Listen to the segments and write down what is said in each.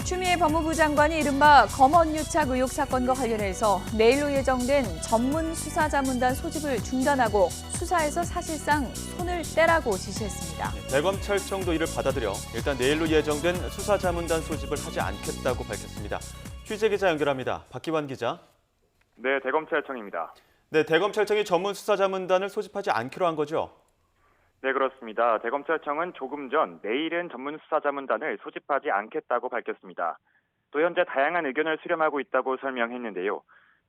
추미애 법무부 장관이 이른바 검언유착 의혹 사건과 관련해서 내일로 예정된 전문수사자문단 소집을 중단하고 수사에서 사실상 손을 떼라고 지시했습니다. 대검찰청도 이를 받아들여 일단 내일로 예정된 수사자문단 소집을 하지 않겠다고 밝혔습니다. 취재기자 연결합니다. 박기환 기자. 네, 대검찰청입니다. 네, 대검찰청이 전문수사자문단을 소집하지 않기로 한 거죠? 네, 그렇습니다. 대검찰청은 조금 전 내일은 전문수사자문단을 소집하지 않겠다고 밝혔습니다. 또 현재 다양한 의견을 수렴하고 있다고 설명했는데요.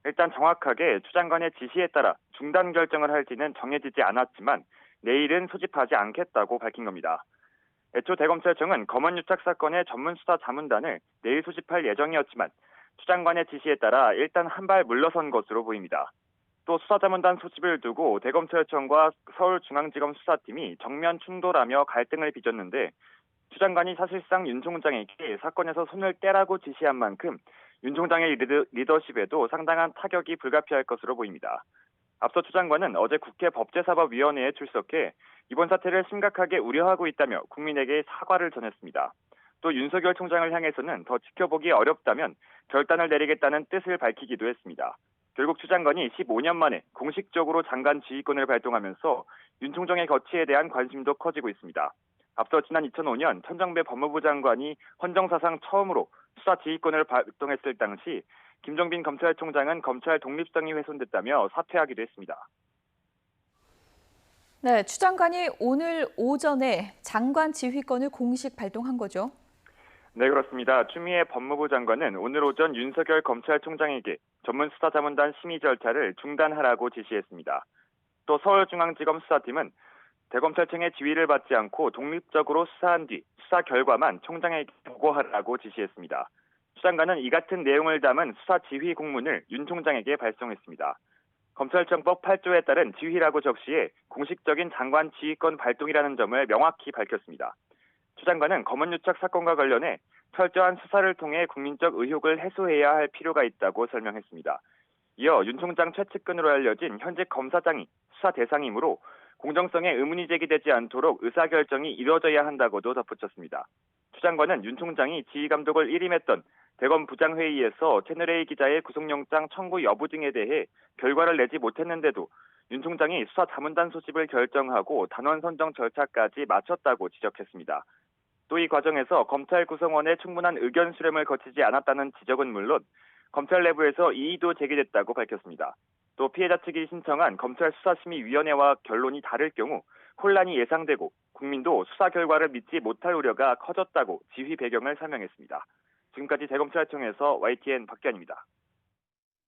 일단 정확하게 추 장관의 지시에 따라 중단 결정을 할지는 정해지지 않았지만 내일은 소집하지 않겠다고 밝힌 겁니다. 애초 대검찰청은 검언유착 사건의 전문수사자문단을 내일 소집할 예정이었지만 추 장관의 지시에 따라 일단 한 발 물러선 것으로 보입니다. 또 수사자문단 소집을 두고 대검찰청과 서울중앙지검 수사팀이 정면 충돌하며 갈등을 빚었는데 추 장관이 사실상 윤 총장에게 사건에서 손을 떼라고 지시한 만큼 윤 총장의 리더십에도 상당한 타격이 불가피할 것으로 보입니다. 앞서 추 장관은 어제 국회 법제사법위원회에 출석해 이번 사태를 심각하게 우려하고 있다며 국민에게 사과를 전했습니다. 또 윤석열 총장을 향해서는 더 지켜보기 어렵다면 결단을 내리겠다는 뜻을 밝히기도 했습니다. 결국 추 장관이 15년 만에 공식적으로 장관 지휘권을 발동하면서 윤 총장의 거취에 대한 관심도 커지고 있습니다. 앞서 지난 2005년 천정배 법무부 장관이 헌정사상 처음으로 수사 지휘권을 발동했을 당시 김종빈 검찰총장은 검찰 독립성이 훼손됐다며 사퇴하기도 했습니다. 네, 추 장관이 오늘 오전에 장관 지휘권을 공식 발동한 거죠? 네, 그렇습니다. 추미애 법무부 장관은 오늘 오전 윤석열 검찰총장에게 전문수사자문단 심의 절차를 중단하라고 지시했습니다. 또 서울중앙지검 수사팀은 대검찰청의 지휘를 받지 않고 독립적으로 수사한 뒤 수사 결과만 총장에게 보고하라고 지시했습니다. 추 장관은 이 같은 내용을 담은 수사 지휘 공문을 윤 총장에게 발송했습니다. 검찰청법 8조에 따른 지휘라고 적시해 공식적인 장관 지휘권 발동이라는 점을 명확히 밝혔습니다. 추 장관은 검언유착 사건과 관련해 철저한 수사를 통해 국민적 의혹을 해소해야 할 필요가 있다고 설명했습니다. 이어 윤 총장 최측근으로 알려진 현직 검사장이 수사 대상이므로 공정성에 의문이 제기되지 않도록 의사결정이 이루어져야 한다고도 덧붙였습니다. 추 장관은 윤 총장이 지휘감독을 일임했던 대검 부장회의에서 채널A 기자의 구속영장 청구 여부 등에 대해 결과를 내지 못했는데도 윤 총장이 수사자문단 소집을 결정하고 단원 선정 절차까지 마쳤다고 지적했습니다. 또 이 과정에서 검찰 구성원의 충분한 의견 수렴을 거치지 않았다는 지적은 물론 검찰 내부에서 이의도 제기됐다고 밝혔습니다. 또 피해자 측이 신청한 검찰수사심의위원회와 결론이 다를 경우 혼란이 예상되고 국민도 수사 결과를 믿지 못할 우려가 커졌다고 지휘 배경을 설명했습니다. 지금까지 대검찰청에서 YTN 박기환입니다.